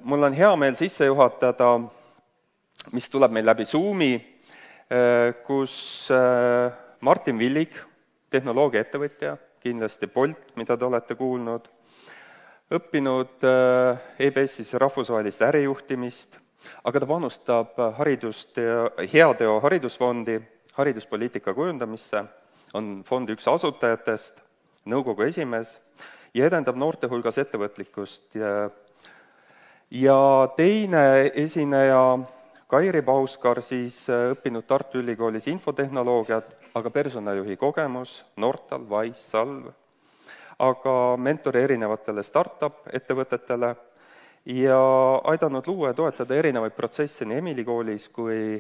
Mul on hea meel sisse juhatada, mis tuleb meil läbi Zoomi, kus Martin Villig, tehnoloogiaettevõtja, kindlasti Bolt, mida te olete kuulnud, õppinud EBS-is rahvusvahelist ärijuhtimist, aga ta panustab Heateo haridusfondi, hariduspoliitika kujundamisse, on fondi üks asutajatest, nõukogu esimees ja edendab noorte hulgas ettevõtlikkust. Ja teine esineja, Kairi Pauskar, siis õppinud Tartu Ülikoolis infotehnoloogiat, aga personalijuhi kogemus, Nortal, Wise, Salv, aga mentori erinevatele startup-ettevõtetele ja aidanud luua ja toetada erinevaid protsesse nii Emili koolis kui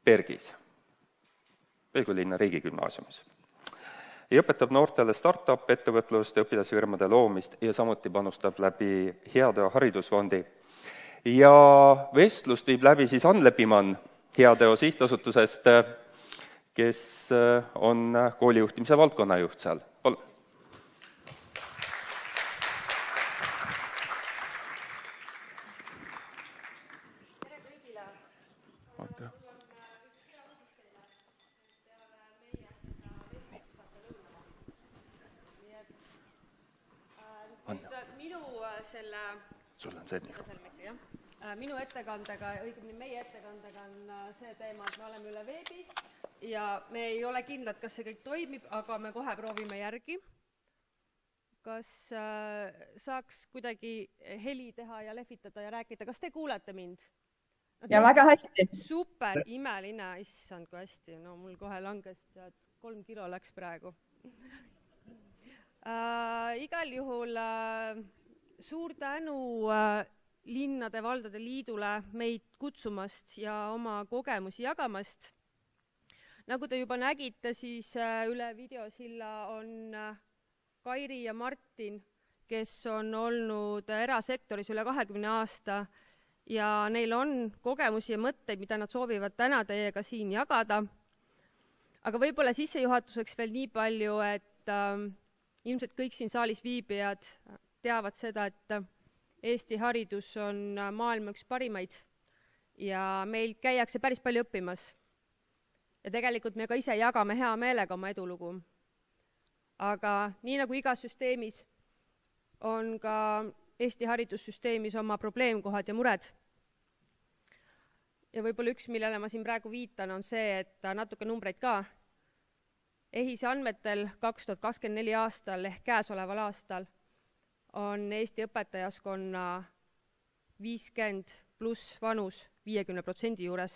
Bergis, Pelgu linna riigigümnaasiumis. Ja õpetab noortele startup-ettevõtlust ja õpilasfirmade loomist ja samuti panustab läbi Heateo haridusfondi. Ja vestlust viib läbi siis Ann Lepimann Heateo sihtasutusest, kes on koolijuhtimise valdkonnajuht seal. Minu ettekandega, õigemini meie ettekandega on see teema, et me oleme üle veebi ja me ei ole kindlad, kas see kõik toimib, aga me kohe proovime järgi. Kas saaks kuidagi heli teha ja lehvitada ja rääkida? Kas te kuulete mind? Ja väga hästi. Super, imeline, issand kui hästi. No mul kohe langes, 3 kilo läks praegu. Igal juhul suur tänu linnade valdade liidule meid kutsumast ja oma kogemusi jagamast. Nagu te juba nägite, siis üle videosilla on Kairi ja Martin, kes on olnud erasektoris üle 20 aasta ja neil on kogemusi ja mõtteid, mida nad soovivad täna teiega siin jagada. Aga võib-olla sissejuhatuseks veel nii palju, et ilmselt kõik siin saalis viibijad teavad seda, et Eesti haridus on maailma üks parimaid ja meil käiakse päris palju õppimas. Ja tegelikult me ka ise jagame hea meelega oma edulugu. Aga nii nagu igas süsteemis on ka Eesti haridussüsteemis oma probleemkohad ja mured. Ja võib-olla üks, millele ma siin praegu viitan, on see, et natuke numbreid ka. EHIS andmetel 2024 aastal ehk käesoleval aastal on Eesti õpetajaskonna 50 pluss vanus 50% juures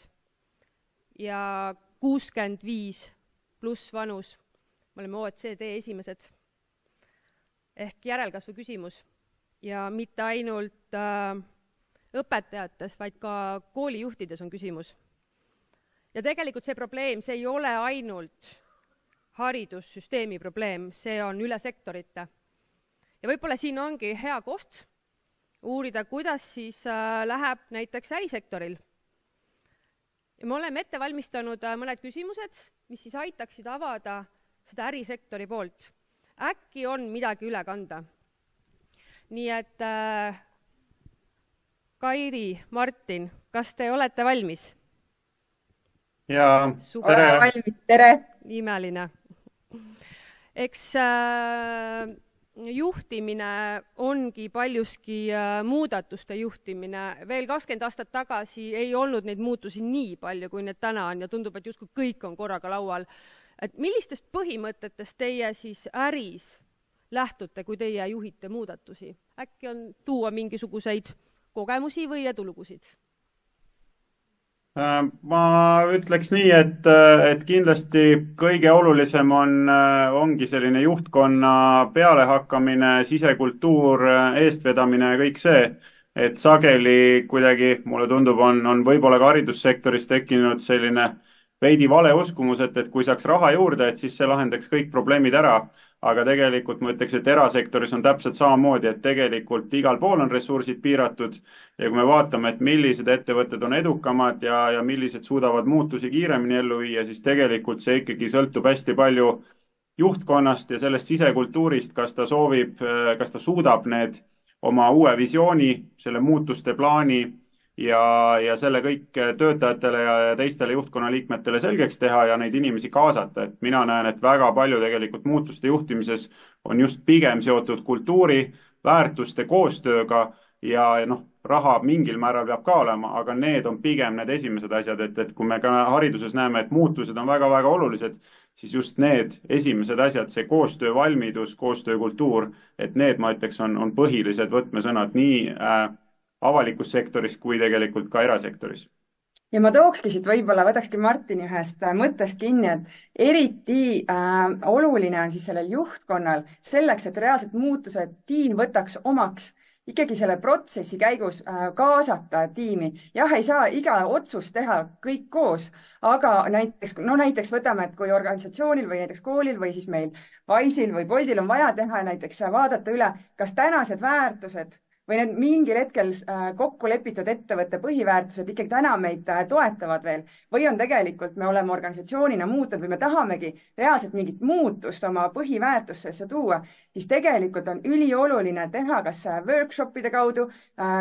ja 65 pluss vanus, me oleme OECD esimesed, ehk järelkasvu küsimus ja mitte ainult õpetajates, vaid ka koolijuhtides on küsimus. Ja tegelikult see probleem, see ei ole ainult haridussüsteemi probleem, see on üle sektorite. Ja võib-olla siin ongi hea koht uurida, kuidas siis läheb näiteks ärisektoril. Ja me oleme ette valmistanud mõned küsimused, mis siis aitaksid avada seda ärisektori poolt. Äkki on midagi üle kanda. Nii et Kairi, Martin, kas te olete valmis? Ja, tere! Imeline. Eks juhtimine ongi paljuski muudatuste juhtimine. Veel 20 aastat tagasi ei olnud neid muutusi nii palju, kui need täna on ja tundub, et justkui kõik on korraga laual. Et millistest põhimõtetest teie siis äris lähtute, kui teie juhite muudatusi? Äkki on tuua mingisuguseid kogemusi või edulugusid? Ma ütleks nii, et kindlasti kõige olulisem ongi selline juhtkonna pealehakkamine, sisekultuur, eestvedamine ja kõik see, et sageli kuidagi, mulle tundub, on võib-olla ka haridussektoris tekkinud selline veidi vale uskumus, et kui saaks raha juurde, et siis see lahendaks kõik probleemid ära. Aga tegelikult ma ütleks, et erasektoris on täpselt samamoodi, et tegelikult igal pool on ressursid piiratud ja kui me vaatame, et millised ettevõtted on edukamad ja millised suudavad muutusi kiiremini ellu viia, siis tegelikult see ikkagi sõltub hästi palju juhtkonnast ja sellest sisekultuurist, kas ta suudab need oma uue visiooni, selle muutuste plaani ja selle kõik töötajatele ja teistele juhtkonna liikmetele selgeks teha ja neid inimesi kaasata. Et mina näen, et väga palju tegelikult muutuste juhtimises on just pigem seotud kultuuri, väärtuste koostööga ja raha mingil määral peab ka olema, aga need on pigem need esimesed asjad, et kui me ka hariduses näeme, et muutused on väga-väga olulised, siis just need esimesed asjad, see koostöövalmidus, koostöökultuur, et need, ma ütleks, on põhilised võtmesõnad nii avalikus sektoris kui tegelikult ka erasektoris. Ja ma tookski siit võib-olla, võtakski Martini ühest mõttest kinni, et eriti oluline on siis sellel juhtkonnal selleks, et reaalselt muutused tiim võtaks omaks, ikkagi selle protsessi käigus kaasata tiimi. Jah, ei saa iga otsus teha kõik koos, aga näiteks võtame, et kui organisatsioonil või näiteks koolil või siis meil Wise'il või Boltil on vaja teha näiteks vaadata üle, kas tänased väärtused või need mingil hetkel kokku lepitud ettevõtte põhiväärtused ikkagi täna meid toetavad veel või on tegelikult me oleme organisatsioonina muutunud või me tahamegi reaalselt mingit muutust oma põhiväärtussesse tuua, siis tegelikult on ülioluline teha kas workshopide kaudu,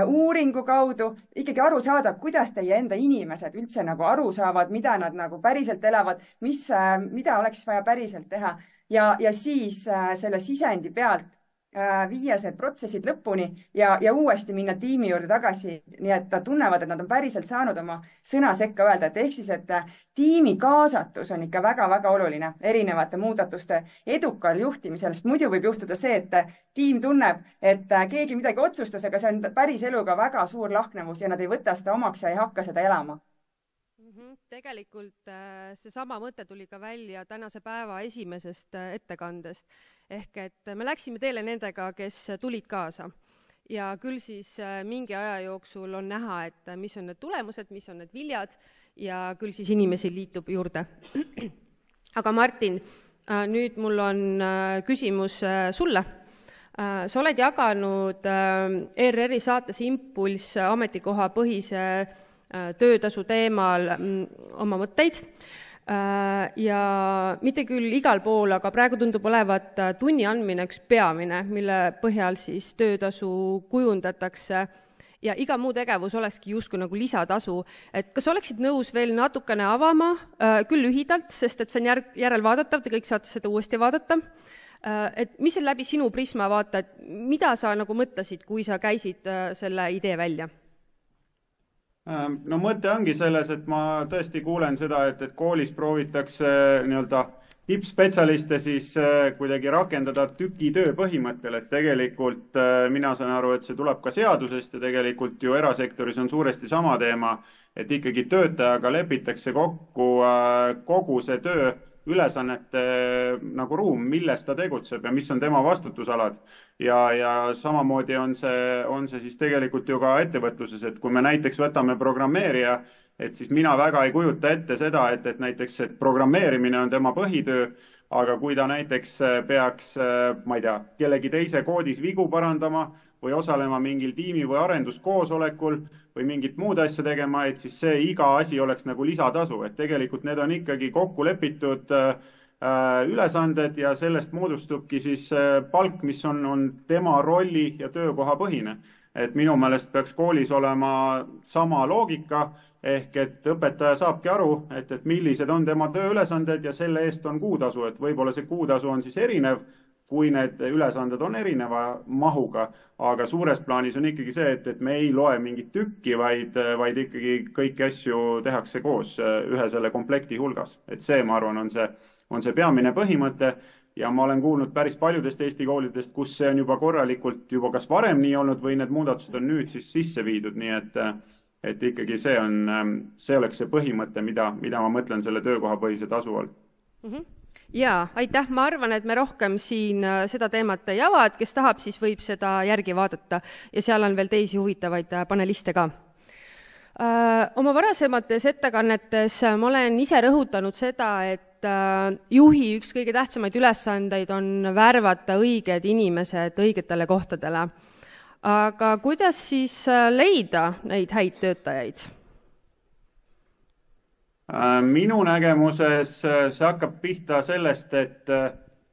uuringu kaudu, ikkagi aru saada, kuidas teie enda inimesed üldse nagu aru saavad, mida nad nagu päriselt elavad, mida oleks vaja päriselt teha ja siis selle sisendi pealt viia see protsessid lõpuni ja uuesti minna tiimi juurde tagasi, nii et nad tunnevad, et nad on päriselt saanud oma sõna sekka öelda, et ehk siis, et tiimi kaasatus on ikka väga-väga oluline erinevate muudatuste edukal juhtimisel, sest muidu võib juhtuda see, et tiim tunneb, et keegi midagi otsustas, aga see on päris eluga väga suur lahknevus ja nad ei võta seda omaks ja ei hakka seda elama. Tegelikult seesama mõte tuli ka välja tänase päeva esimesest ettekandest. Ehk et me läksime teele nendega, kes tulid kaasa. Ja küll siis mingi aja jooksul on näha, et mis on need tulemused, mis on need viljad ja küll siis inimesi liitub juurde. Aga Martin, nüüd mul on küsimus sulle. Sa oled jaganud ERR-i saates Impulss ametikoha põhise töötasu teemal oma mõtteid ja mitte küll igal pool, aga praegu tundub olevat tunni andmine üks peamine, mille põhjal siis töötasu kujundatakse ja iga muu tegevus olekski justkui nagu lisatasu. Et kas oleksid nõus veel natukene avama, küll lühidalt, sest et see on järelvaadatav, te kõik saate seda uuesti vaadata, et mis see läbi sinu prisma vaata, et mida sa nagu mõtlesid, kui sa käisid selle idee välja? No mõte ongi selles, et ma tõesti kuulen seda, et koolis proovitakse tippspetsialiste siis kuidagi rakendada tükitöö põhimõttel, et tegelikult mina saan aru, et see tuleb ka seadusest ja tegelikult ju erasektoris on suuresti sama teema, et ikkagi töötajaga lepitakse kokku kogu see töö ülesannete nagu ruum, milles ta tegutseb ja mis on tema vastutusalad. Ja samamoodi on see siis tegelikult ju ka ettevõtluses, et kui me näiteks võtame programmeerija, et siis mina väga ei kujuta ette seda, et näiteks et programmeerimine on tema põhitöö, aga kui ta näiteks peaks, ma ei tea, kellegi teise koodis vigu parandama või osalema mingil tiimi või arenduskoosolekul või mingit muud asja tegema, et siis see iga asi oleks nagu lisatasu, et tegelikult need on ikkagi kokku lepitud ülesanded ja sellest moodustubki siis palk, mis on tema rolli ja töökoha põhine. Et minu meelest peaks koolis olema sama loogika, ehk et õpetaja saabki aru, et millised on tema tööülesanded ja selle eest on kuutasu, et võib-olla see kuutasu on siis erinev, kui need ülesanded on erineva mahuga, aga suures plaanis on ikkagi see, et me ei loe mingit tükki, vaid ikkagi kõiki asju tehakse koos ühe selle komplekti hulgas. Et see, ma arvan, on see peamine põhimõte ja ma olen kuulnud päris paljudest Eesti koolidest, kus see on juba korralikult juba kas varem nii olnud või need muudatused on nüüd siis sisse viidud, nii et ikkagi see oleks see põhimõte, mida ma mõtlen selle töökohapõhise tasu all. Jaa, aitäh. Ma arvan, et me rohkem siin seda teemat ei ava, et kes tahab, siis võib seda järgi vaadata ja seal on veel teisi huvitavaid paneliste ka. Oma varasemates ettekannetes ma olen ise rõhutanud seda, et juhi üks kõige tähtsamaid ülesandeid on värvata õiged inimesed õigetele kohtadele. Aga kuidas siis leida neid häid töötajaid? Minu nägemuses see hakkab pihta sellest,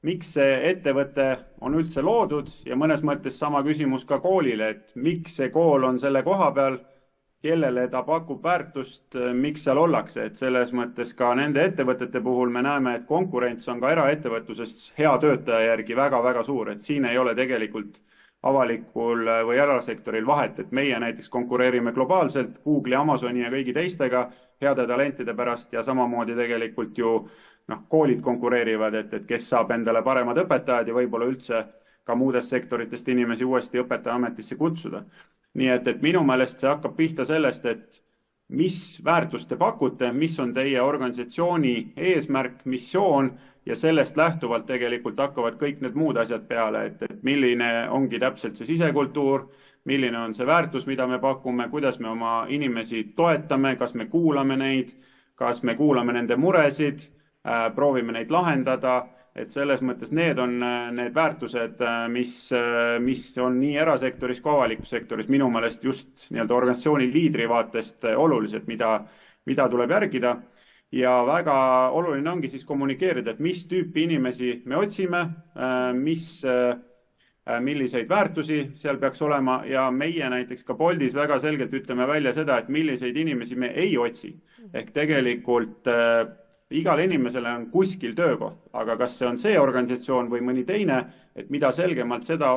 miks see ettevõte on üldse loodud ja mõnes mõttes sama küsimus ka koolile, et miks see kool on selle koha peal, kellele ta pakub väärtust, miks seal ollakse, et selles mõttes ka nende ettevõtete puhul me näeme, et konkurents on ka eraettevõtlusest hea töötaja järgi väga-väga suur, et siin ei ole tegelikult avalikul või erasektoril vahet, et meie näiteks konkureerime globaalselt Google'i, Amazoni ja kõigi teistega heade talentide pärast ja samamoodi tegelikult ju koolid konkureerivad, et kes saab endale paremad õpetajad ja võib-olla üldse ka muudest sektoritest inimesi uuesti õpetajaametisse kutsuda. Nii et minu meelest see hakkab pihta sellest, et mis väärtust te pakute, mis on teie organisatsiooni eesmärk, missioon ja sellest lähtuvalt tegelikult hakkavad kõik need muud asjad peale, et milline ongi täpselt see sisekultuur, milline on see väärtus, mida me pakume, kuidas me oma inimesi toetame, kas me kuulame neid, kas me kuulame nende muresid, proovime neid lahendada, et selles mõttes need on need väärtused, mis on nii erasektoris kui avalikus sektoris minu meelest just nii-öelda organisatsiooni liidri vaatest olulised, mida tuleb järgida. Ja väga oluline ongi siis kommunikeerida, et mis tüüpi inimesi me otsime, milliseid väärtusi seal peaks olema ja meie näiteks ka Boltis väga selgelt ütleme välja seda, et milliseid inimesi me ei otsi. Ehk tegelikult igal inimesele on kuskil töökoht, aga kas see on see organisatsioon või mõni teine, et mida selgemalt seda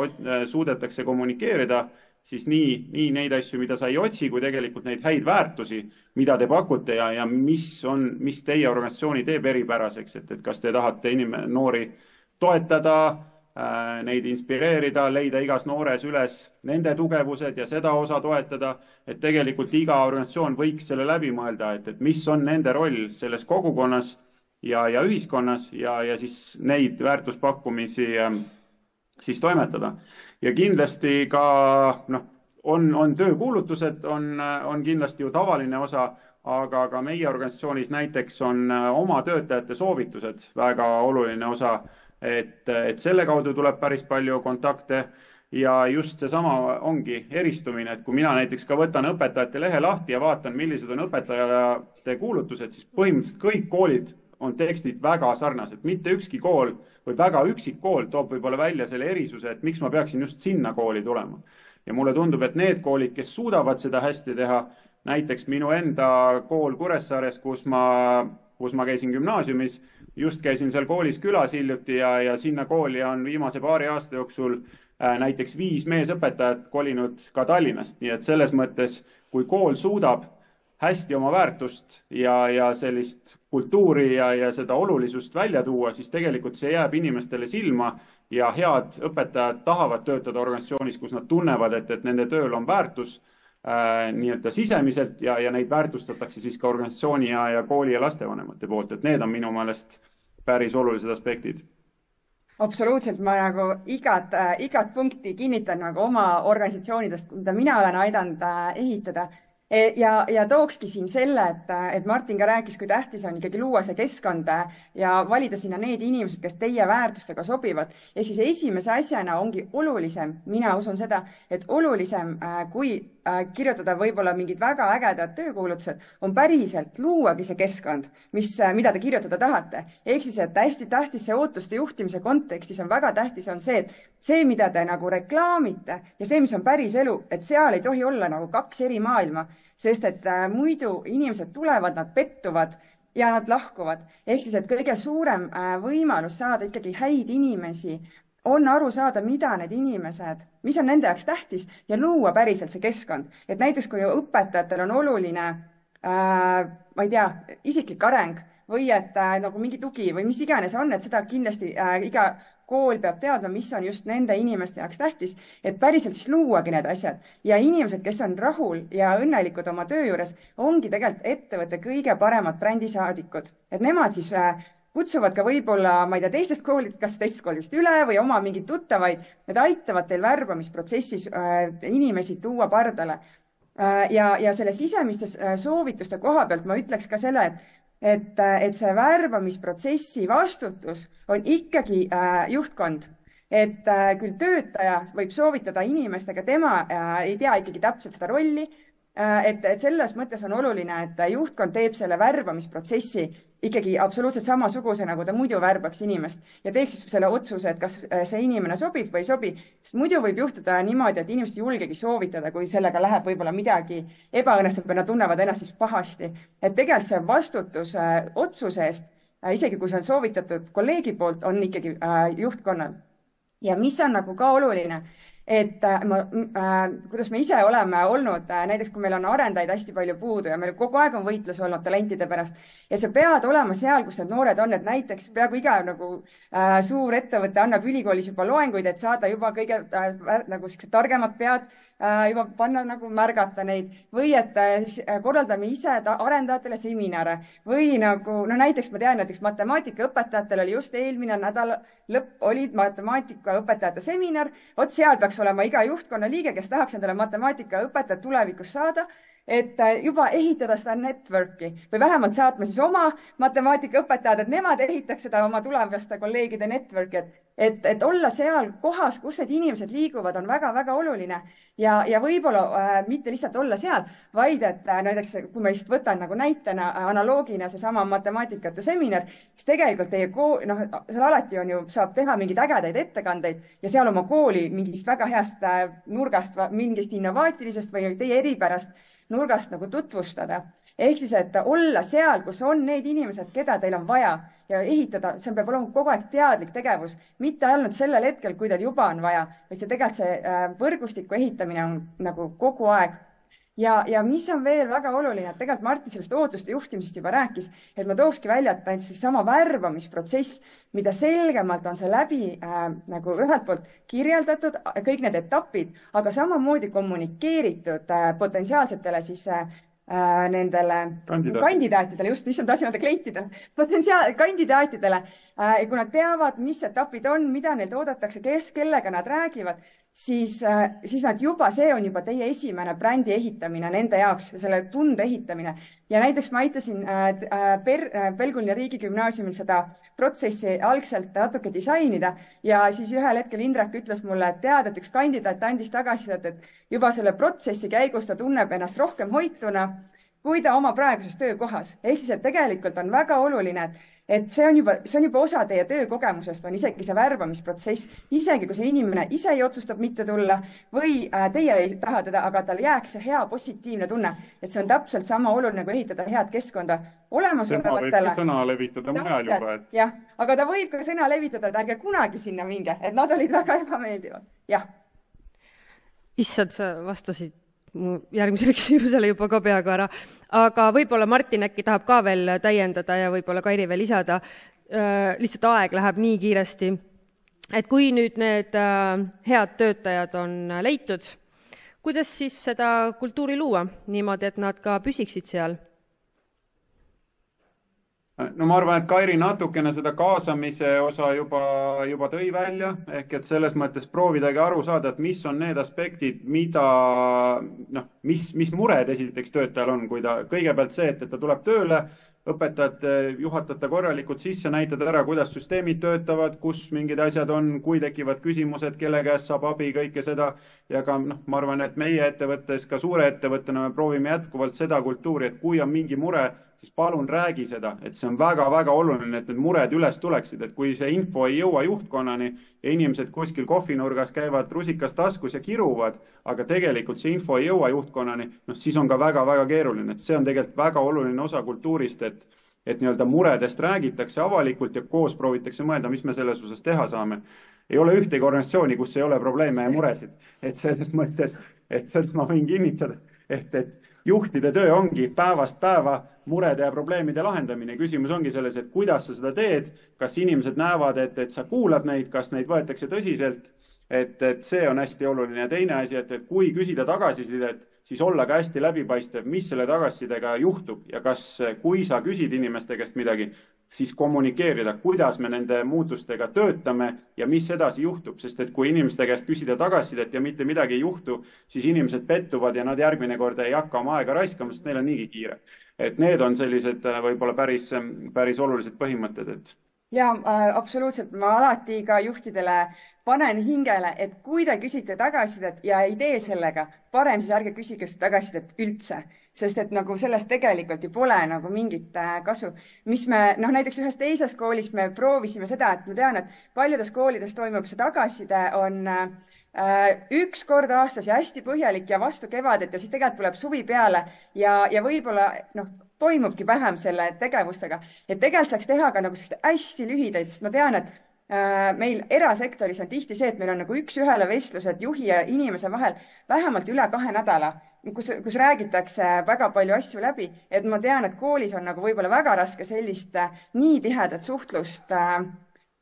suudetakse kommunikeerida, siis nii neid asju, mida sa ei otsi, kui tegelikult neid häid väärtusi, mida te pakute ja mis teie organisatsiooni teeb eripäraseks, et kas te tahate noori toetada, neid inspireerida, leida igas noores üles nende tugevused ja seda osa toetada, et tegelikult iga organisatsioon võiks selle läbi mõelda, et mis on nende roll selles kogukonnas ja ühiskonnas ja siis neid väärtuspakkumisi siis toimetada. Ja kindlasti ka on töökuulutused, on kindlasti ju tavaline osa, aga ka meie organisatsioonis näiteks on oma töötajate soovitused väga oluline osa, et selle kaudu tuleb päris palju kontakte ja just seesama ongi eristumine, et kui mina näiteks ka võtan õpetajate lehe lahti ja vaatan, millised on õpetajate kuulutused, siis põhimõtteliselt kõik koolid on tekstid väga sarnased. Mitte ükski kool või väga üksik kool toob võib-olla välja selle erisuse, et miks ma peaksin just sinna kooli tulema. Ja mulle tundub, et need koolid, kes suudavad seda hästi teha, näiteks minu enda kool Kuressaares, kus ma käisin gümnaasiumis, just käisin seal koolis külas hiljuti ja sinna kooli on viimase paari aasta jooksul näiteks 5 meesõpetajat kolinud ka Tallinnast. Nii et selles mõttes, kui kool suudab hästi oma väärtust ja sellist kultuuri ja seda olulisust välja tuua, siis tegelikult see jääb inimestele silma ja head õpetajad tahavad töötada organisatsioonis, kus nad tunnevad, et nende tööl on väärtus nii-öelda sisemiselt ja neid väärtustatakse siis ka organisatsiooni ja kooli ja lastevanemate poolt, et need on minu meelest päris olulised aspektid. Absoluutselt, ma nagu igat punkti kinnitan nagu oma organisatsioonidest, mida mina olen aidanud ehitada. Ja tookski siin selle, et Martin ka rääkis, kui tähtis on ikkagi luua see keskkond ja valida sinna need inimesed, kes teie väärtustega sobivad. Ehk siis esimese asjana ongi olulisem, mina usun seda, et olulisem kui kirjutada võib-olla mingid väga ägedad töökuulutused, on päriselt luuagi see keskkond, mida te kirjutada tahate. Ehk siis, et hästi tähtis see ootuste juhtimise kontekstis on väga tähtis on see, et see, mida te nagu reklaamite ja see, mis on päris elu, et seal ei tohi olla nagu 2 eri maailma, sest et muidu inimesed tulevad, nad pettuvad ja nad lahkuvad. Ehk siis, et kõige suurem võimalus saada ikkagi häid inimesi on aru saada, mida need inimesed, mis on nende jaoks tähtis ja luua päriselt see keskkond. Et näiteks, kui õpetajatel on oluline, ma ei tea, isiklik areng või et nagu mingi tugi või mis iganes on, et seda kindlasti iga kool peab teadma, mis on just nende inimeste jaoks tähtis, et päriselt siis luuagi need asjad. Ja inimesed, kes on rahul ja õnnelikud oma töö juures, ongi tegelikult ettevõtte kõige paremad brändisaadikud. Et nemad siis kutsuvad ka võib-olla, ma ei tea, teistest koolidest, kas teistest koolidest üle või oma mingid tuttavaid, need aitavad teil värbamisprotsessis inimesi tuua pardale. Ja selle sisemiste soovituste koha pealt ma ütleks ka selle, et see värbamisprotsessi vastutus on ikkagi juhtkond. Et küll töötaja võib soovitada inimestega, tema ei tea ikkagi täpselt seda rolli, et selles mõttes on oluline, et juhtkond teeb selle värbamisprotsessi ikkagi absoluutselt samasuguse, nagu ta muidu värbaks inimest ja teeks siis selle otsuse, et kas see inimene sobib või ei sobi. Sest muidu võib juhtuda niimoodi, et inimesed ei julgegi soovitada, kui sellega läheb võib-olla midagi ebaõnnestub ja nad tunnevad ennast siis pahasti. Et tegelikult see vastutus otsuse eest, isegi kui see on soovitatud kolleegi poolt, on ikkagi juhtkonnal. Ja mis on nagu ka oluline, et kuidas me ise oleme olnud, näiteks kui meil on arendajaid hästi palju puudu ja meil kogu aeg on võitlus olnud talentide pärast, et sa pead olema seal, kus need noored on, et näiteks peaaegu iga nagu suur ettevõte annab ülikoolis juba loenguid, et saada juba kõige nagu targemad pead juba panna nagu märgata neid või et korraldame ise arendajatele seminare või nagu, no näiteks ma tean, näiteks matemaatikaõpetajatel oli just eelmine nädal lõpp olid matemaatikaõpetajate seminar, vot seal peaks olema iga juhtkonna liige, kes tahaks endale matemaatikaõpetajat tulevikus saada, et juba ehitada seda networki või vähemalt saatma siis oma matemaatikaõpetajad, et nemad ehitaks seda oma tulevaste kolleegide networki, et olla seal kohas, kus need inimesed liiguvad, on väga-väga oluline ja võib-olla mitte lihtsalt olla seal, vaid et näiteks, kui ma just võtan nagu näitena analoogina seesama matemaatikate seminar, siis tegelikult teie seal alati on ju, saab teha mingeid ägedaid ettekandeid ja seal oma kooli mingist väga heast nurgast, mingist innovaatilisest või teie eripärast nurgast nagu tutvustada. Ehk siis, et olla seal, kus on need inimesed, keda teil on vaja ja ehitada, see peab olema kogu aeg teadlik tegevus, mitte ainult sellel hetkel, kui teil juba on vaja, vaid see tegelikult see võrgustiku ehitamine on nagu kogu aeg. Ja mis on veel väga oluline, et tegelikult Martin sellest ootuste juhtimisest juba rääkis, et ma tookski välja, et näiteks sama värbamisprotsess, mida selgemalt on see läbi nagu ühelt poolt kirjeldatud, kõik need etapid, aga samamoodi kommunikeeritud potentsiaalsetele siis nendele kandidaatidele, just lihtsalt tahtsin öelda klientidele, kandidaatidele, kui nad teavad, mis etapid on, mida neilt oodatakse, kellega nad räägivad, siis nad juba, see on juba teie esimene brändi ehitamine nende jaoks, selle tunde ehitamine. Ja näiteks ma aitasin Pelgulinna riigigümnaasiumil seda protsessi algselt natuke disainida ja siis ühel hetkel Indrek ütles mulle, et tead, et üks kandidaat andis tagasisidet, et juba selle protsessi käigus ta tunneb ennast rohkem hoituna, kui ta oma praeguses töökohas. Ehk siis, et tegelikult on väga oluline, et see on juba osa teie töökogemusest, on isegi see värbamisprotsess, isegi kui see inimene ise ei otsustab mitte tulla või teie ei taha teda, aga tal jääks see hea positiivne tunne, et see on täpselt sama oluline, kui ehitada head keskkonda olemasolevatele. Tema võib ka sõna levitada mujal juba. Jah, aga ta võib ka sõna levitada, et ärge kunagi sinna minge, et nad olid väga ebameeldivad. Jah. Issand, sa vastasid mu järgmisele küsimusele juba ka peaaegu ära, aga võib-olla Martin äkki tahab ka veel täiendada ja võib-olla Kairi veel lisada. Lihtsalt aeg läheb nii kiiresti, et kui nüüd need head töötajad on leitud, kuidas siis seda kultuuri luua niimoodi, et nad ka püsiksid seal? No ma arvan, et Kairi natukene seda kaasamise osa juba tõi välja, ehk et selles mõttes proovidagi aru saada, et mis on need aspektid, mis mured esiteks töötajal on, kui ta kõigepealt see, et ta tuleb tööle, õpetajad juhatada korralikult sisse, näitada ära, kuidas süsteemid töötavad, kus mingid asjad on, kui tekivad küsimused, kelle käest saab abi, kõike seda. Ja ka ma arvan, et meie ettevõttes, ka suure ettevõttena me proovime jätkuvalt seda kultuuri, et kui on mingi mure, siis palun räägi seda, et see on väga-väga oluline, et need mured üles tuleksid, et kui see info ei jõua juhtkonnani ja inimesed kuskil kohvinurgas käivad rusikas taskus ja kiruvad, aga tegelikult see info ei jõua juhtkonnani, siis on ka väga-väga keeruline, et see on tegelikult väga oluline osa kultuurist, et nii-öelda muredest räägitakse avalikult ja koos proovitakse mõelda, mis me selles osas teha saame. Ei ole ühtegi organisatsiooni, kus ei ole probleeme ja muresid, et selles mõttes, et seda ma võin kinnitada, et juhtide töö ongi päevast päeva murede ja probleemide lahendamine. Küsimus ongi selles, et kuidas sa seda teed, kas inimesed näevad, et sa kuulad neid, kas neid võetakse tõsiselt, et see on hästi oluline. Ja teine asi, et kui küsida tagasisidet, siis olla ka hästi läbipaistev, mis selle tagasisidega juhtub ja kas, kui sa küsid inimeste käest midagi, siis kommunikeerida, kuidas me nende muutustega töötame ja mis edasi juhtub, sest et kui inimeste käest küsida tagasisidet ja mitte midagi ei juhtu, siis inimesed pettuvad ja nad järgmine kord ei hakka oma aega raiskama, sest neil on niigi kiire. Et need on sellised võib-olla päris olulised põhimõtted, et ja absoluutselt, ma alati ka juhtidele panen hingele, et kui te küsite tagasisidet ja ei tee sellega, parem siis ärge küsige seda tagasisidet üldse, sest et nagu sellest tegelikult ju pole nagu mingit kasu. Mis me, näiteks ühes teises koolis me proovisime seda, et ma tean, et paljudes koolides toimub see tagasiside on üks kord aastas ja hästi põhjalik ja vastu kevadet ja siis tegelikult tuleb suvi peale ja võib-olla toimubki vähem selle tegevustega. Et tegelikult saaks teha ka nagu hästi lühidaid, sest ma tean, et meil erasektoris on tihti see, et meil on nagu üks-ühele vestlused juhi ja inimese vahel vähemalt üle 2 nädala, kus räägitakse väga palju asju läbi, et ma tean, et koolis on nagu võib-olla väga raske sellist nii tihedat suhtlust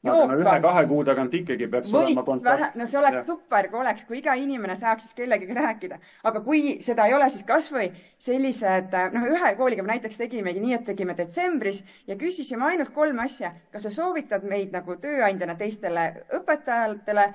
aga 1-2 kuu tagant ikkagi peaks olema kontakt. No see oleks super, kui iga inimene saaks siis kellegagi rääkida. Aga kui seda ei ole, siis kas või sellised, ühe kooliga me näiteks tegimegi nii, et tegime detsembris ja küsisime ainult 3 asja. Kas sa soovitad meid nagu tööandjana teistele õpetajatele,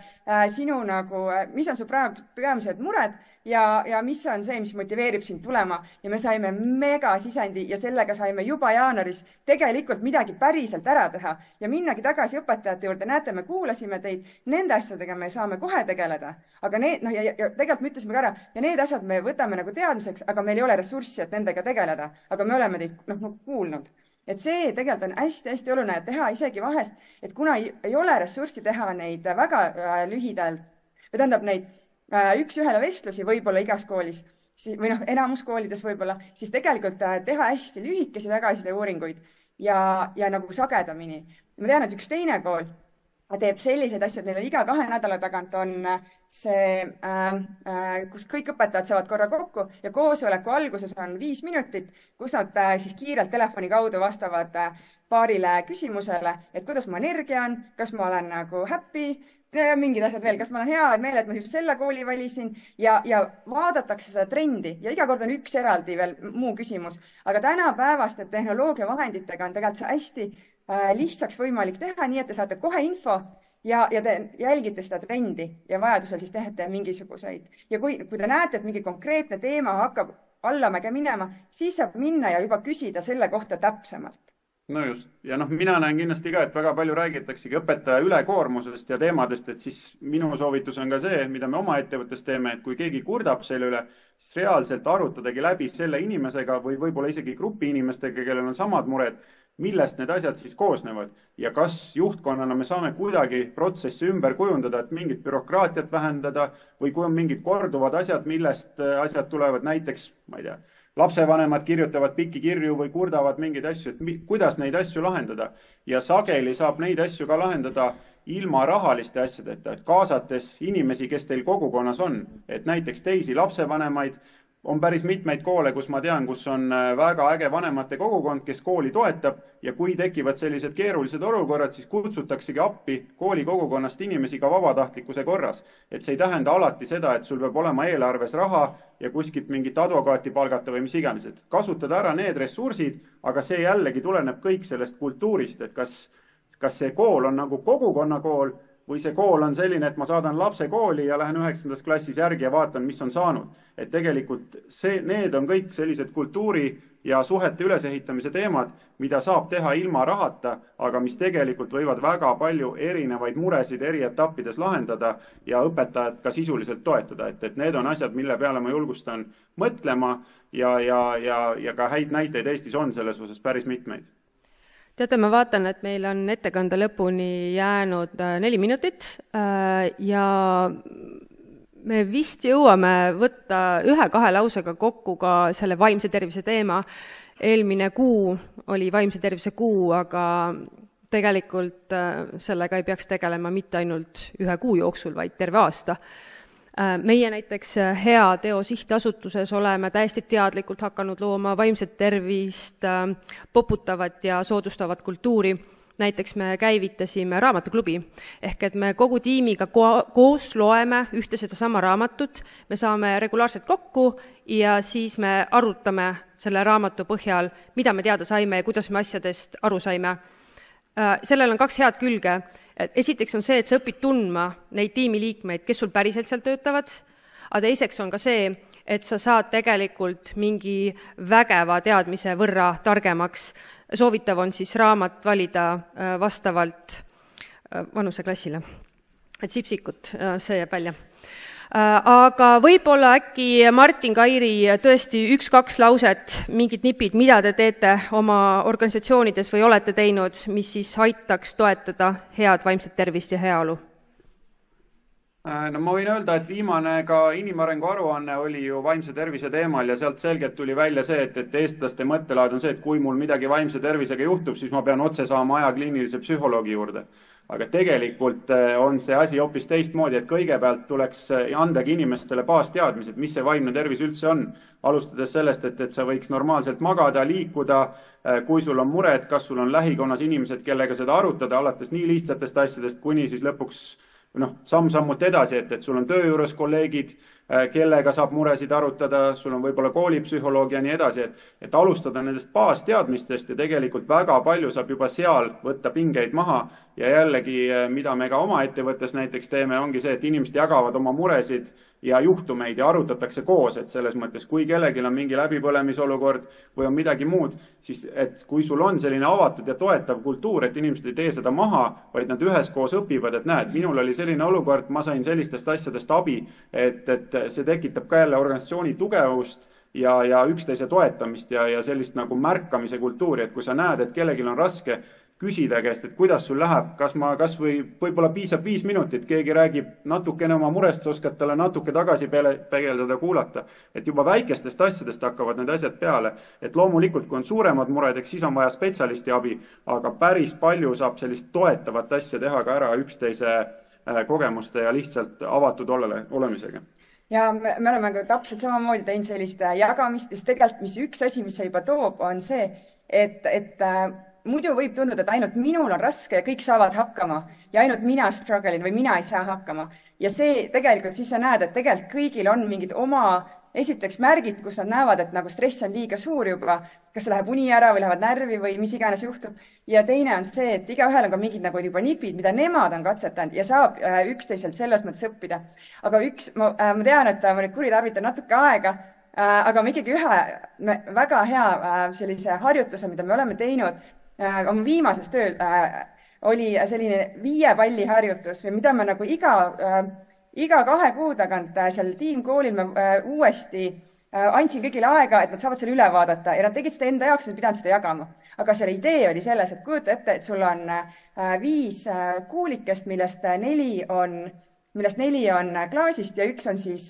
sinu nagu, mis on su praegu peamised mured ja mis on see, mis motiveerib sind tulema ja me saime mega sisendi ja sellega saime juba jaanuaris tegelikult midagi päriselt ära teha ja minnagi tagasi õpetajate juurde. Näete, me kuulasime teid, nende asjadega me saame kohe tegeleda, aga need, ja tegelikult me ütlesime ka ära ja need asjad me võtame nagu teadmiseks, aga meil ei ole ressurssi, et nendega tegeleda, aga me oleme teid kuulnud. Et see tegelikult on hästi-hästi oluline teha isegi vahest, et kuna ei ole ressurssi teha neid väga lühidalt, või tähendab neid üks-ühele vestlusi võib-olla igas koolis või enamus koolides võib-olla, siis tegelikult teha hästi lühikesi tagasiside uuringuid ja nagu sagedamini. Ma tean, et üks teine kool teeb selliseid asju, et neil iga 2 nädala tagant on see, kus kõik õpetajad saavad korra kokku ja koosoleku alguses on 5 minutit, kus nad siis kiirelt telefoni kaudu vastavad paarile küsimusele, et kuidas mu energia on, kas ma olen nagu happy, mingid asjad veel, kas ma olen hea meel, et ma just selle kooli valisin ja vaadatakse seda trendi ja iga kord on üks eraldi veel muu küsimus. Aga tänapäevaste tehnoloogiavahenditega on tegelikult see hästi lihtsaks võimalik teha, nii et te saate kohe info ja te jälgite seda trendi ja vajadusel siis teete mingisuguseid. Ja kui te näete, et mingi konkreetne teema hakkab allamäge minema, siis saab minna ja juba küsida selle kohta täpsemalt. No just. Ja mina näen kindlasti ka, et väga palju räägitaksegi õpetaja ülekoormusest ja teemadest, et siis minu soovitus on ka see, mida me oma ettevõttes teeme, et kui keegi kurdab selle üle, siis reaalselt arutadagi läbi selle inimesega või võib-olla isegi grupi inimestega, kellel on samad mured, millest need asjad siis koosnevad ja kas juhtkonnana me saame kuidagi protsessi ümber kujundada, et mingit bürokraatiat vähendada või kui on mingid korduvad asjad, millest asjad tulevad näiteks, ma ei tea, lapsevanemad kirjutavad pikki kirju või kurdavad mingeid asju, et kuidas neid asju lahendada. Ja sageli saab neid asju ka lahendada ilma rahaliste asjadeta, et kaasates inimesi, kes teil kogukonnas on, et näiteks teisi lapsevanemaid, on päris mitmeid koole, kus ma tean, kus on väga äge vanemate kogukond, kes kooli toetab ja kui tekivad sellised keerulised olukorrad, siis kutsutaksegi appi kooli kogukonnast inimesi ka vabatahtlikkuse korras. Et see ei tähenda alati seda, et sul peab olema eelarves raha ja kuskilt mingit advokaati palgata või mis iganes. Et kasutada ära need ressursid, aga see jällegi tuleneb kõik sellest kultuurist, et kas see kool on nagu kogukonna kool või see kool on selline, et ma saadan lapse kooli ja lähen 9. klassis järgi ja vaatan, mis on saanud. Et tegelikult need on kõik sellised kultuuri ja suhete ülesehitamise teemad, mida saab teha ilma rahata, aga mis tegelikult võivad väga palju erinevaid muresid eri etappides lahendada ja õpetajad ka sisuliselt toetada. Et need on asjad, mille peale ma julgustan mõtlema ja ka häid näiteid Eestis on selles osas päris mitmeid. Teate, ma vaatan, et meil on ettekande lõpuni jäänud 4 minutit ja me vist jõuame võtta 1-2 lausega kokku ka selle vaimse tervise teema. Eelmine kuu oli vaimse tervise kuu, aga tegelikult sellega ei peaks tegelema mitte ainult 1 kuu jooksul, vaid terve aasta. Meie näiteks Hea Teo sihtasutuses oleme täiesti teadlikult hakanud looma vaimset tervist poputavat ja soodustavat kultuuri. Näiteks me käivitasime raamatuklubi, ehk et me kogu tiimiga koos loeme ühte seda sama raamatut, me saame regulaarselt kokku ja siis me arutame selle raamatu põhjal, mida me teada saime ja kuidas me asjadest aru saime. Sellel on 2 head külge. Esiteks on see, et sa õpid tundma neid tiimiliikmeid, kes sul päriselt seal töötavad, aga teiseks on ka see, et sa saad tegelikult mingi vägeva teadmise võrra targemaks. Soovitav on siis raamat valida vastavalt vanuseklassile. et sipsikut, see jääb välja. Aga võib-olla äkki Martin, Kairi, tõesti 1-2 lauset, mingid nipid, mida te teete oma organisatsioonides või olete teinud, mis siis aitaks toetada head vaimset tervist ja heaolu? No ma võin öelda, et viimane ka inimarengu aruanne oli ju vaimse tervise teemal ja sealt selgelt tuli välja see, et eestlaste mõttelaad on see, et kui mul midagi vaimse tervisega juhtub, siis ma pean otse saama aja kliinilise psühholoogi juurde. Aga tegelikult on see asi hoopis teistmoodi, et kõigepealt tuleks andagi inimestele baasteadmised, mis see vaimne tervis üldse on. Alustades sellest, et sa võiks normaalselt magada, liikuda, kui sul on mured, kas sul on lähikonnas inimesed, kellega seda arutada, alates nii lihtsatest asjadest, kuni siis lõpuks samm-sammult edasi, et sul on töö juures kolleegid, kellega saab muresid arutada, sul on võib-olla koolipsühholoog ja nii edasi, et alustada nendest baasteadmistest ja tegelikult väga palju saab juba seal võtta pingeid maha ja jällegi, mida me ka oma ettevõttes näiteks teeme, ongi see, et inimesed jagavad oma muresid ja juhtumeid ja arutatakse koos, et selles mõttes, kui kellelgi on mingi läbipõlemisolukord või on midagi muud, siis et kui sul on selline avatud ja toetav kultuur, et inimesed ei tee seda maha, vaid nad üheskoos õpivad, et näed, minul oli selline olukord, ma sain sellistest asjadest abi, et see tekitab ka jälle organisatsiooni tugevust ja üksteise toetamist ja sellist nagu märkamise kultuuri, et kui sa näed, et kellelgi on raske, küsida käest, et kuidas sul läheb, kas võib-olla piisab 5 minutit, keegi räägib natukene oma murest, sa oskad talle natuke tagasi peegeldada, kuulata, et juba väikestest asjadest hakkavad need asjad peale, et loomulikult, kui on suuremad mured, eks siis on vaja spetsialisti abi, aga päris palju saab sellist toetavat asja teha ka ära üksteise kogemuste ja lihtsalt avatud olemisega. Ja me oleme ka täpselt samamoodi teinud sellist jagamist, siis tegelikult mis üks asi, mis see juba toob, on see, et muidu võib tunduda, et ainult minul on raske ja kõik saavad hakkama ja ainult mina struggle'in või mina ei saa hakkama. Ja see tegelikult siis sa näed, et tegelikult kõigil on mingid oma esiteks märgid, kus nad näevad, et nagu stress on liiga suur juba, kas läheb uni ära või lähevad närvi või mis iganes juhtub. Ja teine on see, et igaühel on ka mingid nagu juba nipid, mida nemad on katsetanud ja saab üksteiselt selles mõttes õppida. Aga ma tean, et ma nüüd kuritarvitan natuke aega, aga ma ikkagi ühe väga hea sellise harjutuse, mida me oleme teinud oma viimases tööl, oli selline 5 palli harjutus või mida me nagu iga 2 kuu tagant seal tiimkoolil me uuesti andsin kõigile aega, et nad saavad selle üle vaadata ja nad tegid seda enda jaoks, nad pidanud seda jagama. Aga selle idee oli selles, et kujuta ette, et sul on 5 kuulikest, millest 4 on klaasist ja 1 on siis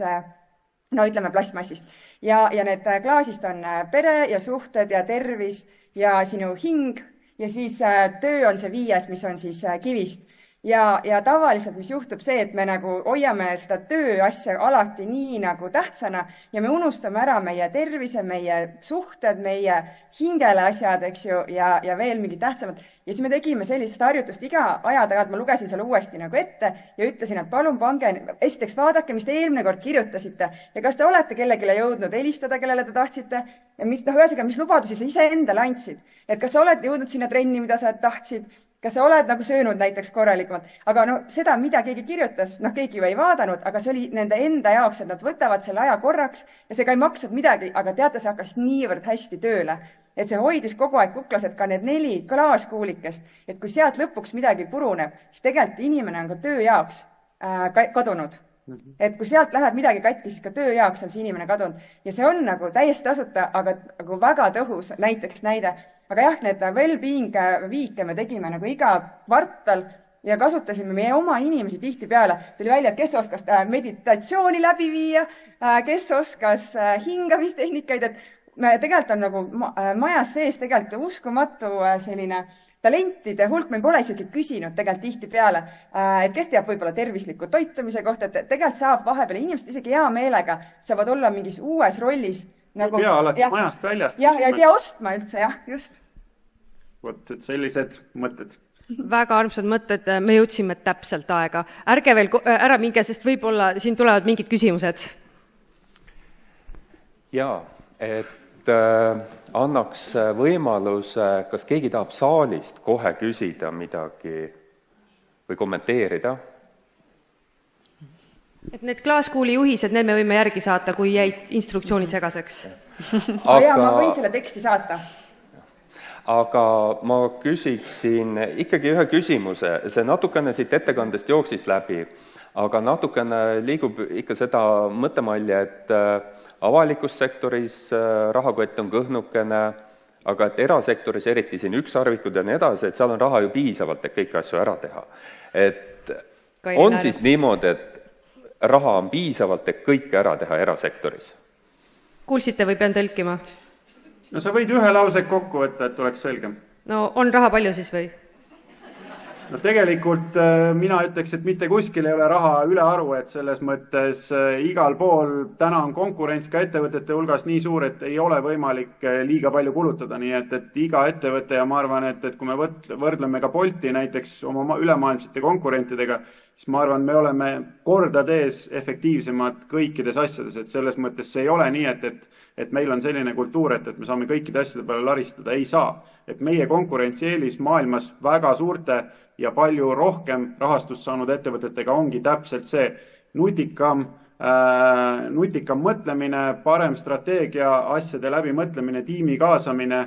ütleme plastmassist. Ja need klaasist on pere ja suhted ja tervis ja sinu hing ja siis töö on see 5, mis on siis kivist. Ja tavaliselt, mis juhtub see, et me nagu hoiame seda tööasja alati nii nagu tähtsana ja me unustame ära meie tervise, meie suhted, meie hingele asjad, eks ju, ja veel mingid tähtsamad. Ja siis me tegime sellist harjutust iga aja tagant, ma lugesin selle uuesti nagu ette ja ütlesin, et palun pange, esiteks vaadake, mis te eelmine kord kirjutasite ja kas te olete kellegile jõudnud helistada, kellele te tahtsite ja ühesõnaga, mis lubadusi sa ise endale andsid. Et kas sa oled jõudnud sinna trenni, mida sa tahtsid, kas sa oled nagu söönud näiteks korralikumalt, aga seda, mida keegi kirjutas, keegi ju ei vaadanud, aga see oli nende enda jaoks, et nad võtavad selle aja korraks ja see ka ei maksnud midagi, aga teate, see hakkas niivõrd hästi tööle, et see hoidis kogu aeg kuklas, et ka need 4 klaaskuulikest, et kui sealt lõpuks midagi puruneb, siis tegelikult inimene on ka töö jaoks kadunud. Et kui sealt läheb midagi katki, siis ka töö jaoks on see inimene kadunud. Ja see on nagu täiesti tasuta, aga väga tõhus näiteks näide. Aga jah, need well-being viike me tegime nagu iga kvartal ja kasutasime meie oma inimesi tihti peale. Tuli välja, et kes oskas meditatsiooni läbi viia, kes oskas hingamistehnikad, et tegelikult on nagu majas sees tegelikult uskumatu selline talentide hulk, me pole isegi küsinud tegelikult tihti peale, et kes teab võib-olla tervisliku toitumise kohta, et tegelikult saab vahepeal inimesed isegi hea meelega saavad olla mingis uues rollis. Nagu, ei pea alati majast väljast. Ja ei pea ostma üldse, jah, just. Vot, et sellised mõtted. Väga armsad mõtted, me jõudsime täpselt aega. Ärge veel ära minge, sest võib-olla siin tulevad mingid küsimused. Jaa, et annaks võimaluse, kas keegi tahab saalist kohe küsida midagi või kommenteerida? Et need klaaskuuli juhised, need me võime järgi saata, kui jäid instruktsioonid segaseks. Aga... ma võin selle teksti saata. aga ma küsiksin ikkagi ühe küsimuse, see natukene siit ettekandest jooksis läbi, aga natukene liigub ikka seda mõttemalja, et avalikus sektoris rahakott on kõhnukene, aga et erasektoris, eriti siin ükssarvikud ja nii edasi, et seal on raha ju piisavalt, et kõiki asju ära teha. Et on siis niimoodi, et raha on piisavalt, et kõike ära teha erasektoris? Kuulsite või pean tõlkima? No sa võid ühe lause kokku võtta, et oleks selgem. No on raha palju siis või? No tegelikult mina ütleks, et mitte kuskil ei ole raha ülearu, et selles mõttes igal pool täna on konkurents ka ettevõtete hulgas nii suur, et ei ole võimalik liiga palju kulutada, nii et iga ettevõte ja ma arvan, et kui me võrdleme ka Bolti näiteks oma ülemaailmsete konkurentidega, siis ma arvan, me oleme kordades efektiivsemad kõikides asjades, et selles mõttes see ei ole nii, et meil on selline kultuur, et me saame kõikide asjade peale laristada, ei saa. Et meie konkurentsieelis maailmas väga suurte ja palju rohkem rahastust saanud ettevõtetega ongi täpselt see nutikam mõtlemine, parem strateegia, asjade läbimõtlemine, tiimi kaasamine,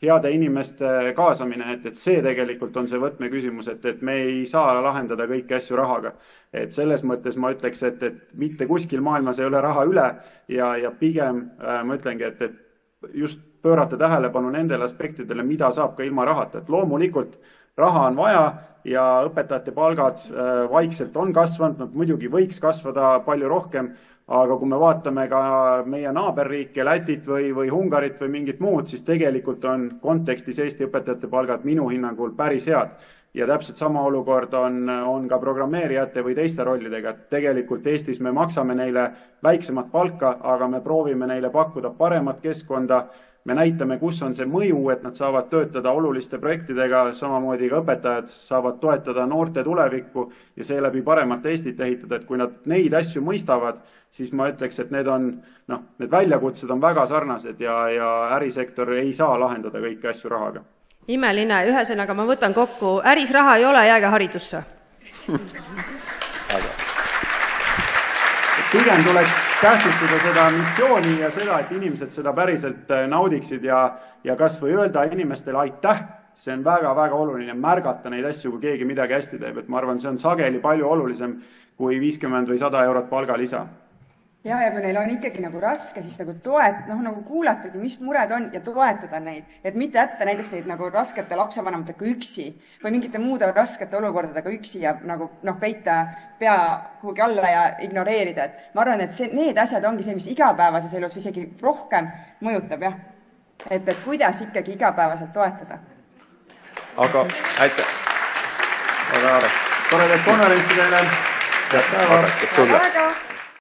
heade inimeste kaasamine, et see tegelikult on see võtmeküsimus, et me ei saa lahendada kõiki asju rahaga. Et selles mõttes ma ütleks, et mitte kuskil maailmas ei ole raha üle ja pigem ma ütlengi, et just pöörata tähelepanu nendele aspektidele, mida saab ka ilma rahata. Et loomulikult raha on vaja ja õpetajate palgad vaikselt on kasvanud, nad muidugi võiks kasvada palju rohkem, aga kui me vaatame ka meie naaberriike, Lätit või Ungarit või mingit muud, siis tegelikult on kontekstis Eesti õpetajate palgad minu hinnangul päris head. Ja täpselt sama olukord on ka programmeerijate või teiste rollidega. Tegelikult Eestis me maksame neile väiksemat palka, aga me proovime neile pakkuda paremat keskkonda. Me näitame, kus on see mõju, et nad saavad töötada oluliste projektidega, samamoodi ka õpetajad saavad toetada noorte tulevikku ja seeläbi paremat Eestit ehitada. Et kui nad neid asju mõistavad, siis ma ütleks, et need väljakutsed on väga sarnased ja ärisektor ei saa lahendada kõiki asju rahaga. Imeline, ühesõnaga ma võtan kokku, äris raha ei ole, jääge haridusse. Pigem tuleks tähtsustada seda missiooni ja seda, et inimesed seda päriselt naudiksid ja kas või öelda inimestele aitäh. See on väga-väga oluline märgata neid asju, kui keegi midagi hästi teeb. Et ma arvan, see on sageli palju olulisem kui 50 või 100 eurot palgalisa. Ja kui neil on ikkagi nagu raske, siis nagu kuulatagi, mis mured on ja toetada neid. Et mitte jätta näiteks neid nagu raskete lapsevanematega üksi või mingite muude raskete olukordadega üksi ja nagu peita pea kuhugi alla ja ignoreerida. Et ma arvan, et need asjad ongi see, mis igapäevases elus või isegi rohkem mõjutab, jah. Et kuidas ikkagi igapäevaselt toetada. Aga aitäh. Toredat konverentsi teile. Aitäh sulle.